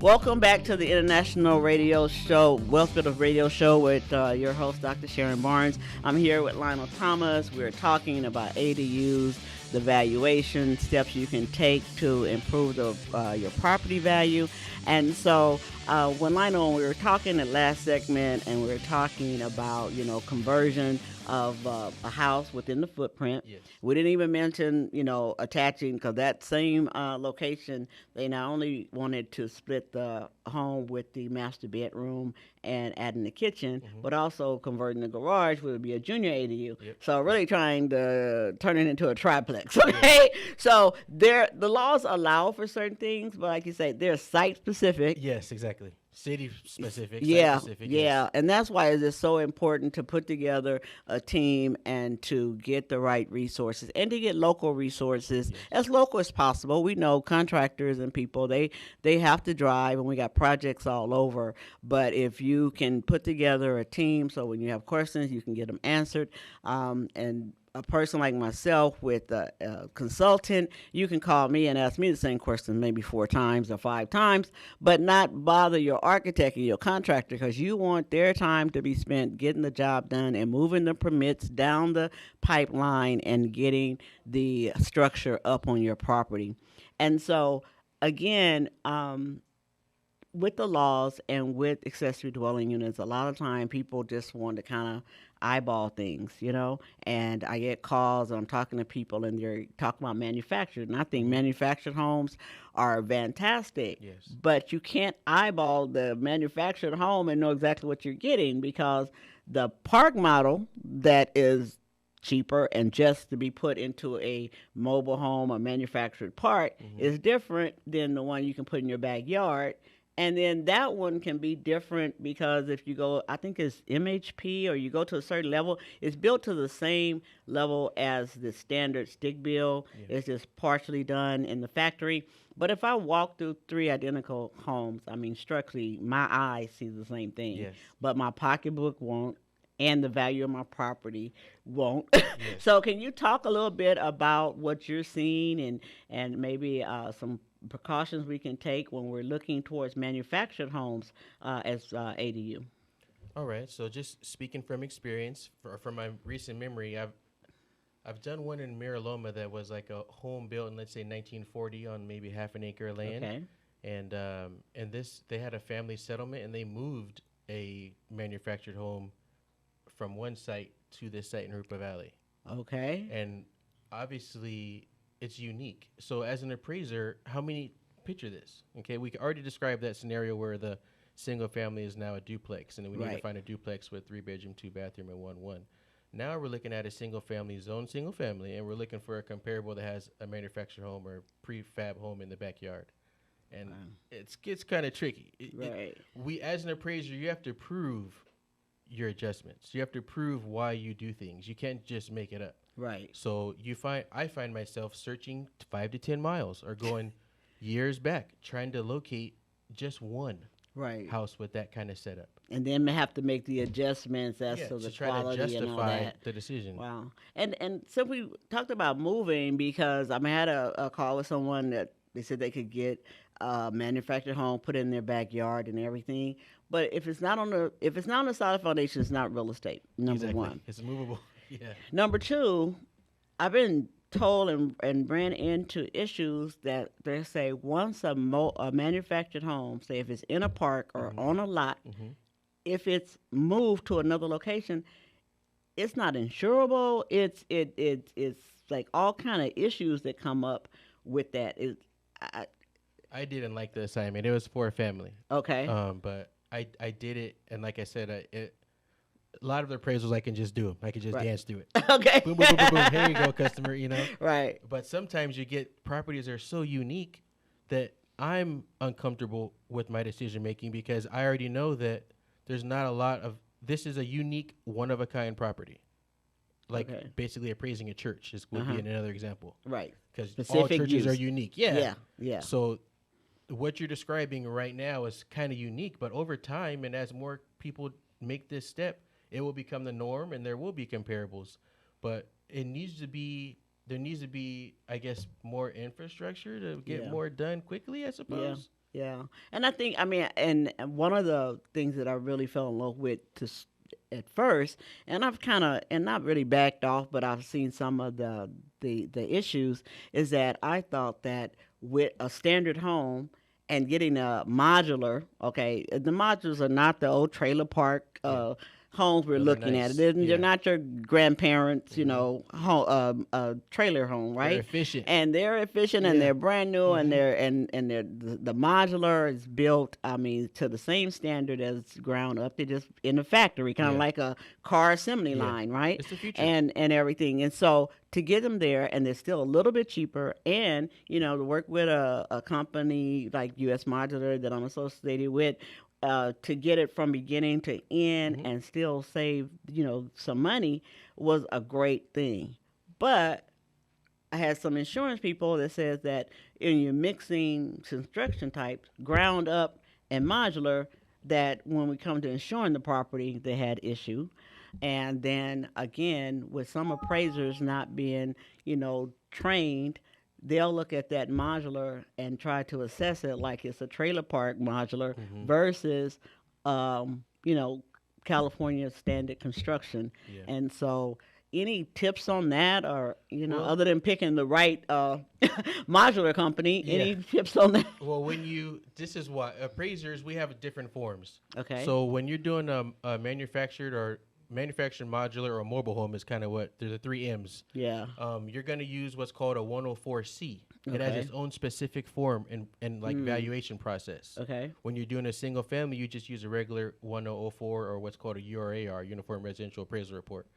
Welcome back to the International Radio Show, Wellspit Radio Show with your host, Dr. Sharon Barnes. I'm here with Lionel Thomas. We're talking about ADUs, the valuation, steps you can take to improve your property value. And so when Lionel, we were talking in the last segment, and we were talking about, conversion of a house within the footprint. Yes. We didn't even mention, attaching, because that same location, they not only wanted to split the home with the master bedroom and adding the kitchen, but also converting the garage would be a junior ADU. Yep. So really trying to turn it into a triplex. Okay, so the laws allow for certain things, but like you say, they're site specific. Yes, exactly. City specific. Yeah, Site specific, yeah, yes. and that's why it's so important to put together a team and to get the right resources and to get local resources as local as possible. We know contractors and people, they have to drive, and we got projects all over. But if you can put together a team, so when you have questions, you can get them answered, and a person like myself with a consultant, you can call me and ask me the same question maybe 4 times or 5 times, but not bother your architect and your contractor, because you want their time to be spent getting the job done and moving the permits down the pipeline and getting the structure up on your property. And so, again, with the laws and with accessory dwelling units, a lot of time people just want to kind of eyeball things, and I get calls, and I'm talking to people, and they're talking about manufactured, and I think manufactured homes are fantastic. Yes. But you can't eyeball the manufactured home and know exactly what you're getting, because the park model that is cheaper and just to be put into a mobile home or manufactured park is different than the one you can put in your backyard. And then that one can be different because if you go, I think it's MHP, or you go to a certain level, it's built to the same level as the standard stick build. Yeah. It's just partially done in the factory. But if I walk through 3 identical homes, I mean, structurally, my eye sees the same thing. Yes. But my pocketbook won't, and the value of my property won't. Yes. So can you talk a little bit about what you're seeing and maybe some precautions we can take when we're looking towards manufactured homes as ADU? All right. So just speaking from experience, from my recent memory, I've done one in Miraloma that was like a home built in, let's say, 1940 on maybe half an acre of land. Okay. And this, they had a family settlement, and they moved a manufactured home from one site to this site in Rupa Valley. Okay. And obviously it's unique. So as an appraiser, picture this, okay? We already described that scenario where the single family is now a duplex, and then we need to find a duplex with 3 bedroom, 2 bathroom, and 1. Now we're looking at a single family zone, single family, and we're looking for a comparable that has a manufactured home or prefab home in the backyard. And it gets kind of tricky. We, as an appraiser, you have to prove your adjustments. You have to prove why you do things. You can't just make it up. Right. So I find myself searching 5 to 10 miles or going years back trying to locate just one house with that kind of setup. And then have to make the adjustments as to the try quality to justify and all that. the decision. Wow. And so we talked about moving, because I had a call with someone that they said they could get a manufactured home, put in their backyard and everything. But if it's not on the solid foundation, it's not real estate. Number one. It's movable. Yeah. Number 2, I've been told and ran into issues that they say once a manufactured home, say if it's in a park or on a lot, if it's moved to another location, it's not insurable. It's like all kind of issues that come up with that. I didn't like the assignment. It was for a family. Okay. But I did it, and like I said, a lot of the appraisals I can just do them. I can just dance through it. Okay. Boom, boom, boom, boom, boom. Here you go, customer, Right. But sometimes you get properties that are so unique that I'm uncomfortable with my decision making, because I already know that there's not a lot of, this is a unique, one-of-a-kind property. Like basically appraising a church would be another example. Right. Because all churches are unique. Yeah. So what you're describing right now is kind of unique, but over time, and as more people make this step, it will become the norm, and there will be comparables. But there needs to be, I guess, more infrastructure to get more done quickly, I suppose. Yeah, and I think, I mean, and one of the things that I really fell in love with at first, and I've kind of, and not really backed off, but I've seen some of the issues, is that I thought that with a standard home and getting a modular, okay, the modulars are not the old trailer park Yeah. homes we're No, they're looking at. nice. They're Yeah. not your grandparents, Hmm. trailer home, They're right? efficient. And they're efficient and Yeah. they're brand new and Hmm. they're the modular is built, I mean, to the same standard as ground up. They're just in the factory, kind of Yeah. like a car assembly Yeah. line, right? It's the future. And everything. And so to get them there, and they're still a little bit cheaper, and to work with a company like US Modular that I'm associated with, to get it from beginning to end Hmm. and still save some money was a great thing. But I had some insurance people that says that in your mixing construction types, ground up and modular, that when we come to insuring the property, they had issue. And then again, with some appraisers not being, trained, they'll look at that modular and try to assess it like it's a trailer park modular Hmm. versus, you know, California standard construction. Yeah. And so any tips on that, or Well, other than picking the right modular company, yeah. any tips on that? Well, this is why appraisers, we have different forms. Okay. So when you're doing a manufactured modular or mobile home is kind of what, they're the three M's. Yeah. You're going to use what's called a 104C. It has Okay. its own specific form and like valuation process. Okay. When you're doing a single family, you just use a regular 1004 or what's called a URAR, Uniform Residential Appraisal Report.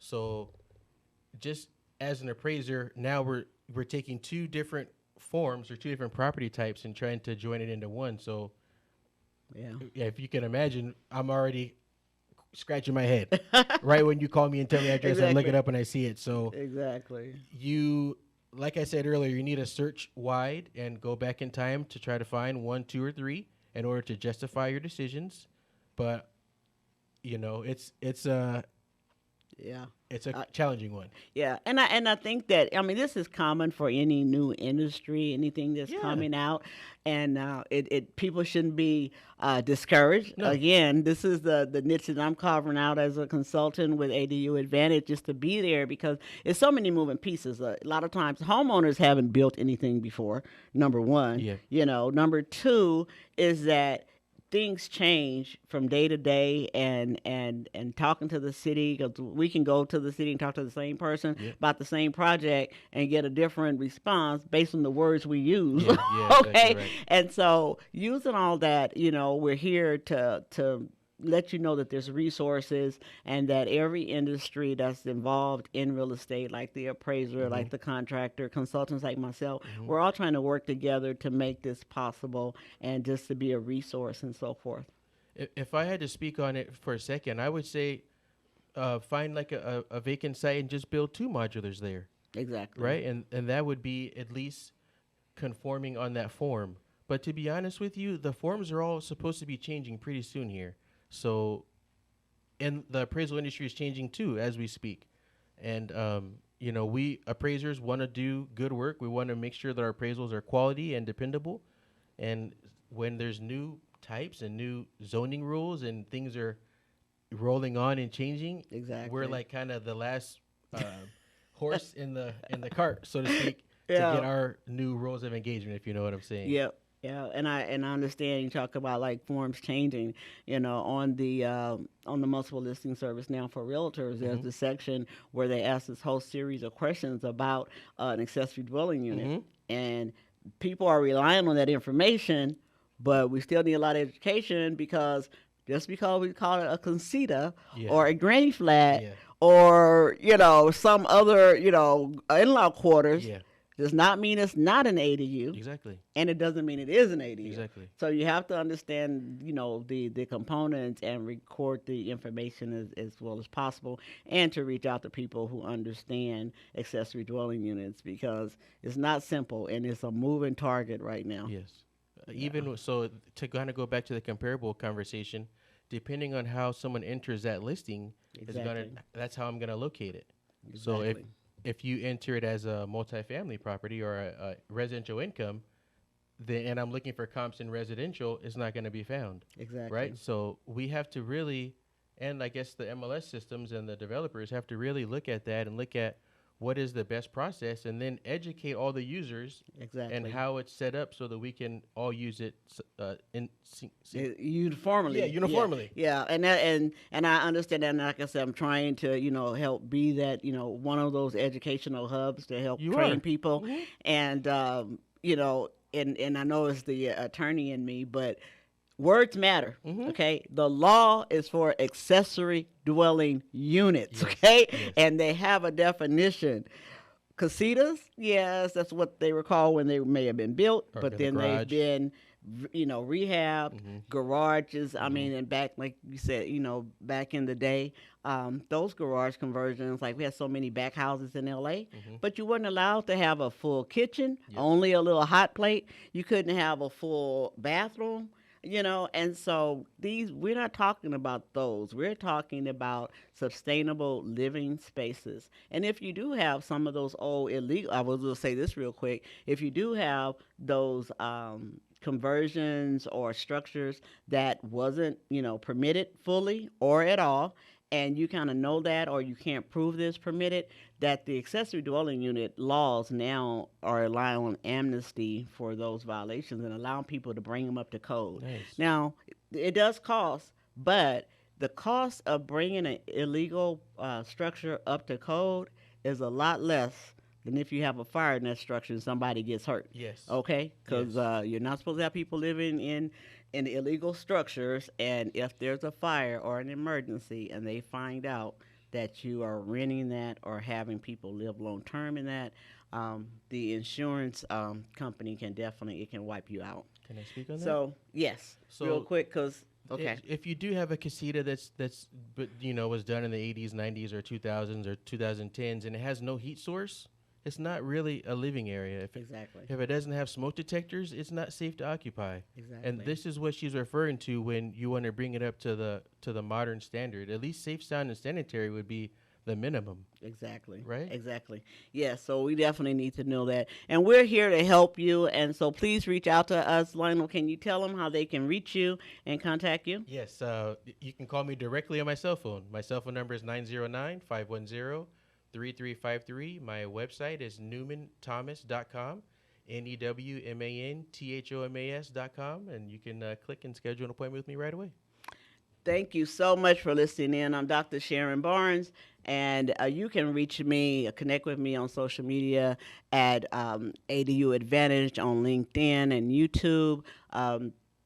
So just as an appraiser, now we're taking two different forms or two different property types and trying to join it into one. So Yeah. yeah, if you can imagine, I'm already scratching my head right when you call me and tell me address. I look Exactly. it up and I see it. So Exactly. like I said earlier, you need to search wide and go back in time to try to find one, two, or three in order to justify your decisions. But Yeah. it's a Uh, challenging one. Yeah, and I think that, I mean, this is common for any new industry, anything that's Yeah. coming out, and it people shouldn't be discouraged. No. Again, this is the niche that I'm carving out as a consultant with ADU Advantage, just to be there because it's so many moving pieces. A lot of times, homeowners haven't built anything before. Number one, Yeah. Number two is that things change from day to day, and talking to the city, because we can go to the city and talk to the same person Yeah. about the same project and get a different response based on the words we use. Yeah. Yeah. Exactly Okay. right. And so using all that, we're here to let you know that there's resources, and that every industry that's involved in real estate, like the appraiser, Hmm. like the contractor, consultants like myself, Hmm. we're all trying to work together to make this possible and just to be a resource and so forth. If I had to speak on it for a second, I would say find like a vacant site and just build two modulars there, Exactly. right? And that would be at least conforming on that form. But to be honest with you, the forms are all supposed to be changing pretty soon here. So, and the appraisal industry is changing too as we speak. And we appraisers want to do good work. We want to make sure that our appraisals are quality and dependable. And when there's new types and new zoning rules and things are rolling on and changing, Exactly. we're like kind of the last horse in the cart, so to speak, to Yeah. get our new rules of engagement. If you know what I'm saying. Yep. Yeah, and I understand you talk about like forms changing. On the multiple listing service now for realtors, there's Mhm. the section where they ask this whole series of questions about an accessory dwelling unit, Mhm. and people are relying on that information, but we still need a lot of education, because just because we call it a concita Yeah. or a granny flat Yeah. or some other in-law quarters Yeah. does not mean it's not an ADU, Exactly. and it doesn't mean it is an ADU. Exactly. So you have to understand, the components and record the information as well as possible, and to reach out to people who understand accessory dwelling units, because it's not simple and it's a moving target right now. Yes. So to kind of go back to the comparable conversation, depending on how someone enters that listing, Exactly. that's how I'm gonna locate it. So if you enter it as a multifamily property or a residential income, and I'm looking for comps in residential, it's not going to be found. Exactly. Right? So we have to really, and I guess the MLS systems and the developers have to really look at that and look at what is the best process, and then educate all the users Exactly. and how it's set up so that we can all use it uniformly. Yeah, uniformly. Yeah, and I understand that. And like I said, I'm trying to help be that one of those educational hubs to help train people, and and I know it's the attorney in me, but words matter, okay? The law is for accessory dwelling units, okay? Yes. And they have a definition. Casitas, yes, that's what they were called when they may have been built, but then they've been, rehabbed, garages. I mean, and back, like you said, back in the day, those garage conversions, like we had so many back houses in LA, but you weren't allowed to have a full kitchen, only a little hot plate. You couldn't have a full bathroom. And so we're not talking about those. We're talking about sustainable living spaces. And if you do have some of those old illegal, I will just say this real quick, if you do have those conversions or structures that wasn't, permitted fully or at all, and you kind of know that, or you can't prove this permitted, that the accessory dwelling unit laws now are allowing amnesty for those violations and allowing people to bring them up to code. Nice. Now, it does cost, but the cost of bringing an illegal structure up to code is a lot less than if you have a fire in that structure and somebody gets hurt. Yes. Okay? Because you're not supposed to have people living in illegal structures, and if there's a fire or an emergency and they find out that you are renting that or having people live long term in that, the insurance company can wipe you out. Can I speak on that? So yes, real quick, because if you do have a casita that's was done in the 80s, 90s, or 2000s or 2010s, and it has no heat source, it's not really a living area. If it doesn't have smoke detectors, it's not safe to occupy. Exactly. And this is what she's referring to when you want to bring it up to the modern standard. At least safe, sound, and sanitary would be the minimum. Exactly. Right? Exactly. Yeah, so we definitely need to know that. And we're here to help you, and so please reach out to us. Lionel, can you tell them how they can reach you and contact you? Yes, you can call me directly on my cell phone. My cell phone number is 909-510-3353. My website is newmanthomas.com, NEWMANTHOMAS.com, and you can click and schedule an appointment with me right away. Thank you so much for listening in. I'm Dr. Sharon Barnes, and you can reach me, connect with me on social media at ADU Advantage on LinkedIn and YouTube.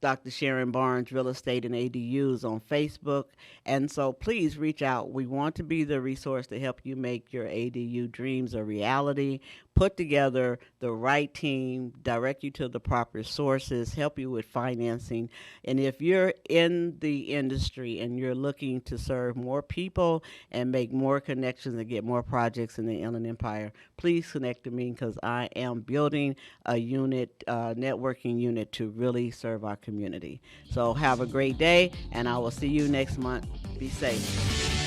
Dr. Sharon Barnes Real Estate and ADUs on Facebook. And so please reach out. We want to be the resource to help you make your ADU dreams a reality, put together the right team, direct you to the proper sources, help you with financing. And if you're in the industry and you're looking to serve more people and make more connections and get more projects in the Inland Empire, please connect to me, because I am building a unit, networking unit to really serve our community. So have a great day, and I will see you next month. Be safe.